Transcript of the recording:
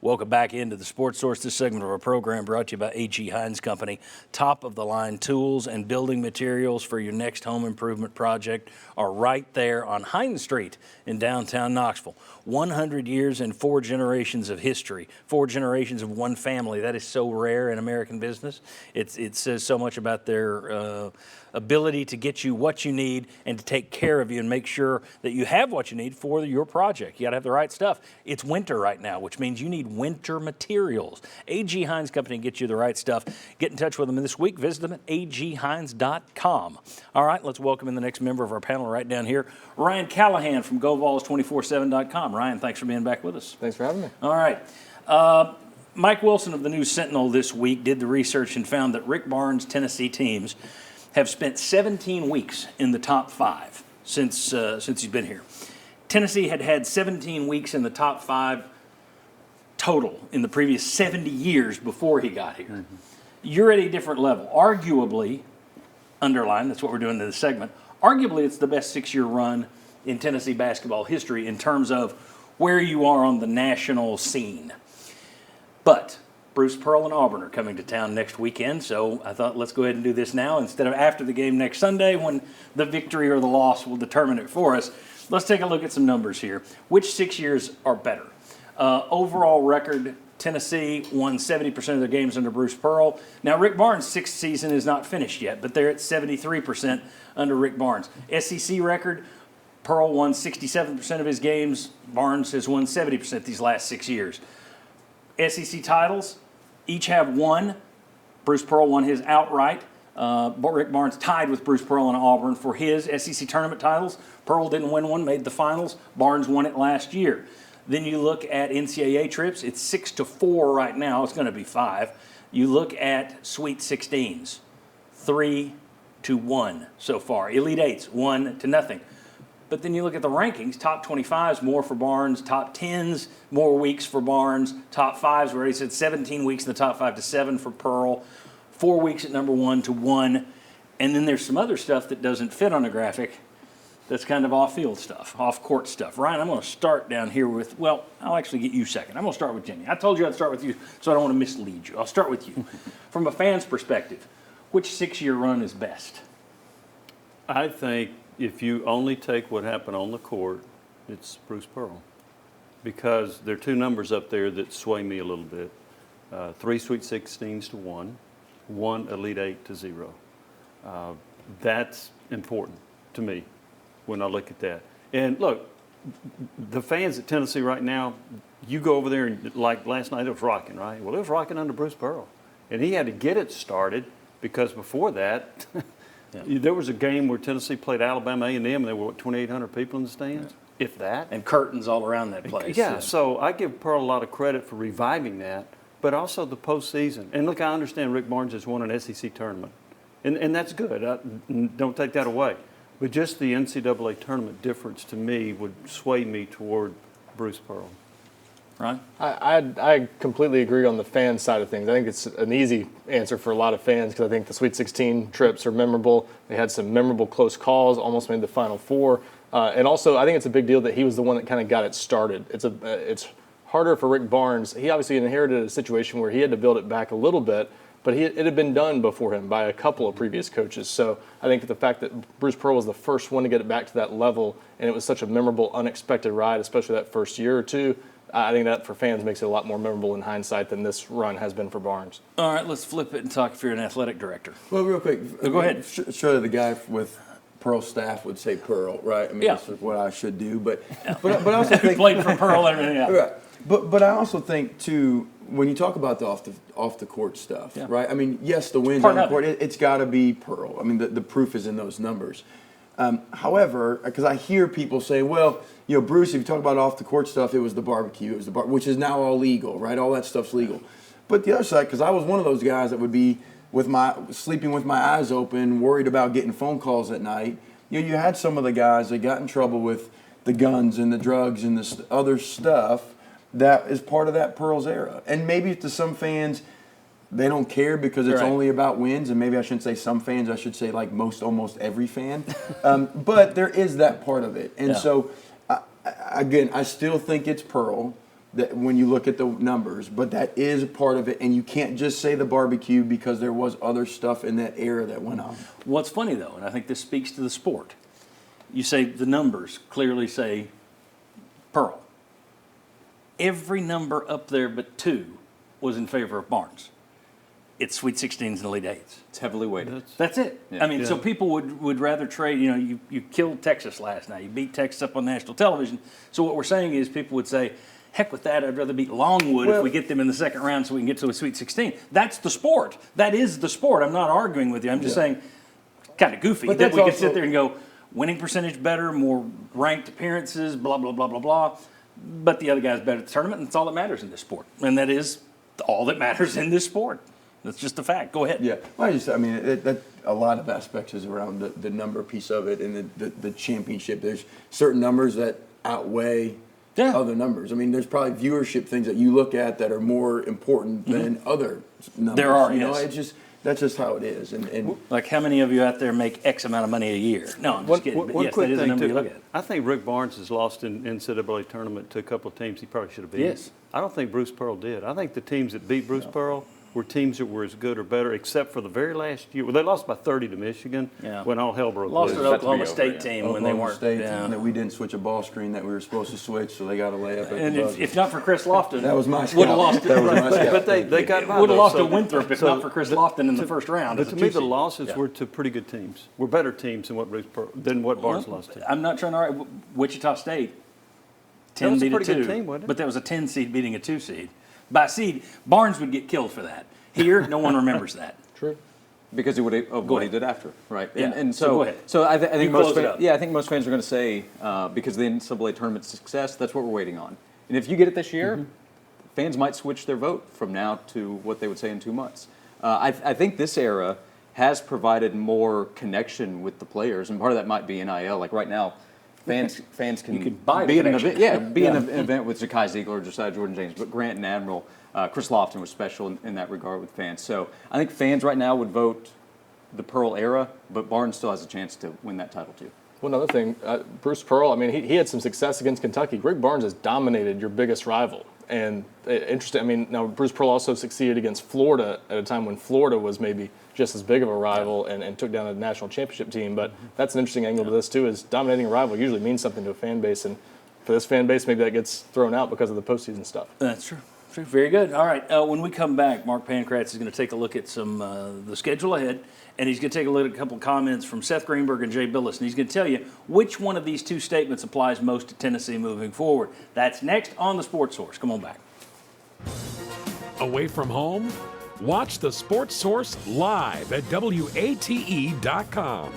Welcome back into the Sports Source. This segment of our program brought to you by A.G. Hines Company. Top-of-the-line tools and building materials for your next home improvement project are right there on Hines Street in downtown Knoxville. 100 years and 4 generations of history, 4 generations of one family. That is so rare in American business. It says so much about their ability to get you what you need and to take care of you and make sure that you have what you need for your project. You got to have the right stuff. It's winter right now, which means you need winter materials. A.G. Hines Company gets you the right stuff. Get in touch with them this week. Visit them at aghines.com. All right, let's welcome in the next member of our panel right down here, Ryan Callahan from GoVols247.com. Ryan, thanks for being back with us. Thanks for having me. All right. Mike Wilson of the News Sentinel this week did the research and found that Rick Barnes' Tennessee teams have spent 17 weeks in the top 5 since he's been here. Tennessee had 17 weeks in the top 5 total in the previous 70 years before he got here. Mm-hmm. You're at a different level. Arguably, underline, that's what we're doing in this segment, arguably it's the best 6-year run in Tennessee basketball history in terms of where you are on the national scene. But Bruce Pearl and Auburn are coming to town next weekend, so I thought let's go ahead and do this now instead of after the game next Sunday when the victory or the loss will determine it for us. Let's take a look at some numbers here. Which 6 years are better? Overall record, Tennessee won 70% of their games under Bruce Pearl. Now, Rick Barnes' 6th season is not finished yet, but they're at 73% under Rick Barnes. SEC record, Pearl won 67% of his games. Barnes has won 70% these last 6 years. SEC titles, each have one. Bruce Pearl won his outright. Rick Barnes tied with Bruce Pearl and Auburn for his SEC tournament titles. Pearl didn't win one, made the finals. Barnes won it last year. Then you look at NCAA trips. It's 6-4 right now. It's going to be 5. You look at Sweet 16s, 3-1 so far. Elite 8s, 1-0. But then you look at the rankings, top 25s, more for Barnes, top 10s, more weeks for Barnes, top 5s, where he said 17 weeks in the top 5 to 7 for Pearl, 4 weeks at number 1 to 1. And then there's some other stuff that doesn't fit on the graphic that's kind of off-field stuff, off-court stuff. Ryan, I'm going to start down here with, well, I'll actually get you second. I'm going to start with Jenny. I told you I'd start with you, so I don't want to mislead you. I'll start with you. From a fan's perspective, which 6-year run is best? I think if you only take what happened on the court, it's Bruce Pearl. Because there are 2 numbers up there that sway me a little bit. 3 Sweet 16s to 1, 1 Elite 8 to 0. That's important to me when I look at that. And look, the fans at Tennessee right now, you go over there and like last night it was rocking, right? Well, it was rocking under Bruce Pearl. And he had to get it started because before that, yeah. There was a game where Tennessee played Alabama A&M, and there were 2,800 people in the stands, if that. And curtains all around that place. Yeah, so I give Pearl a lot of credit for reviving that, but also the postseason. And look, I understand Rick Barnes has won an SEC tournament, and that's good. Don't take that away. But just the NCAA tournament difference to me would sway me toward Bruce Pearl. Right? I completely agree on the fan side of things. I think it's an easy answer for a lot of fans because I think the Sweet 16 trips are memorable. They had some memorable close calls, almost made the Final Four. And also, I think it's a big deal that he was the one that kind of got it started. It's harder for Rick Barnes. He obviously inherited a situation where he had to build it back a little bit, but it had been done before him by a couple of previous coaches. So I think the fact that Bruce Pearl was the first one to get it back to that level, and it was such a memorable, unexpected ride, especially that first year or two, I think that for fans makes it a lot more memorable in hindsight than this run has been for Barnes. All right, let's flip it and talk if you're an athletic director. Well, real quick. Go ahead. Surely the guy with Pearl staff would say Pearl, right? I mean, yeah. This is what I should do. But I also think played for Pearl. Yeah. Right. But I also think too, when you talk about the off the court stuff, yeah. Right? I mean, yes, the wins on the court, it's got to be Pearl. I mean, the proof is in those numbers. However, because I hear people say, well, you know, Bruce, if you talk about off the court stuff, it was the barbecue, it was the which is now all legal, right? All that stuff's legal. But the other side, because I was one of those guys that would be sleeping with my eyes open, worried about getting phone calls at night. You know, you had some of the guys that got in trouble with the guns and the drugs and this other stuff that is part of that Pearl's era. And maybe to some fans, they don't care because it's only about wins, and maybe I shouldn't say some fans, I should say like almost every fan. But there is that part of it. And so, again, I still think it's Pearl, that when you look at the numbers, but that is a part of it, and you can't just say the barbecue because there was other stuff in that era that went on. What's funny though, and I think this speaks to the sport, you say the numbers clearly say Pearl. Every number up there but 2 was in favor of Barnes. It's Sweet 16s and Elite 8s. It's heavily weighted. That's it. Yeah. I mean, so people would rather trade, you killed Texas last night. You beat Texas up on national television. So what we're saying is people would say, heck with that, I'd rather beat Longwood if we get them in the second round so we can get to a Sweet 16. That's the sport. That is the sport. I'm not arguing with you. I'm just saying, kind of goofy But that that's we could also- sit there and go, winning percentage better, more ranked appearances, blah, blah, blah, blah, blah. But the other guy's better at the tournament, and that's all that matters in this sport. And that is all that matters in this sport. That's just a fact. Go ahead. Yeah, that a lot of aspects is around the number piece of it and the championship. There's certain numbers that outweigh other numbers. I mean, there's probably viewership things that you look at that are more important than other numbers. There are, you know, yes. that's just how it is. And Like, how many of you out there make X amount of money a year? No, I'm just kidding. But One yes, quick that is the thing number you too. look at. I think Rick Barnes has lost in NCAA tournament to a couple of teams he probably should have beat. Yes. I don't think Bruce Pearl did. I think the teams that beat Bruce Pearl were teams that were as good or better, except for the very last year. Well, they lost by 30 to Michigan when all hell broke Lost loose. to Oklahoma State team when they Oklahoma weren't. State, yeah. and that we didn't switch a ball screen that we were supposed to switch, so they got a layup. At And the if, buzzer. if not for Chris Lofton, That was my scout. would have lost. That was my scout. But they got by Would have though, lost so- to Winthrop if not for Chris Lofton in the first round. But as a to me, the 2 seed. losses were to pretty good teams. Were better teams than what Barnes lost to. I'm not trying to argue. Wichita State, 10 was a beat a pretty 2, good team, wasn't it? but that was a 10 seed beating a 2 seed. By seed, Barnes would get killed for that. Here, no one remembers that. True. Because of what he ahead. did after, right? Yeah, And so so, go ahead. I You think close most it up. I think most fans are going to say because of the NCAA tournament success, that's what we're waiting on. And if you get it this year, fans might switch their vote from now to what they would say in 2 months. I think this era has provided more connection with the players, and part of that might be NIL. Like right now, fans can could buy the be in an connection. event, be in an event with Zakai Ziegler or Josiah Jordan James, but Grant and Admiral, Chris Lofton was special in that regard with fans. So I think fans right now would vote the Pearl era, but Barnes still has a chance to win that title too. One other thing, Bruce Pearl, I mean, he had some success against Kentucky. Rick Barnes has dominated your biggest rival. And interesting, I mean, now Bruce Pearl also succeeded against Florida at a time when Florida was maybe just as big of a rival and took down a national championship team. But that's an interesting angle to this, too, is dominating a rival usually means something to a fan base. And for this fan base, maybe that gets thrown out because of the postseason stuff. That's true. True. Very good. All right. When we come back, Mark Pankratz is going to take a look at some the schedule ahead, and he's going to take a look at a couple of comments from Seth Greenberg and Jay Billis, and he's going to tell you which one of these 2 statements applies most to Tennessee moving forward. That's next on the Sports Source. Come on back. Away from home? Watch the Sports Source live at WATE.com.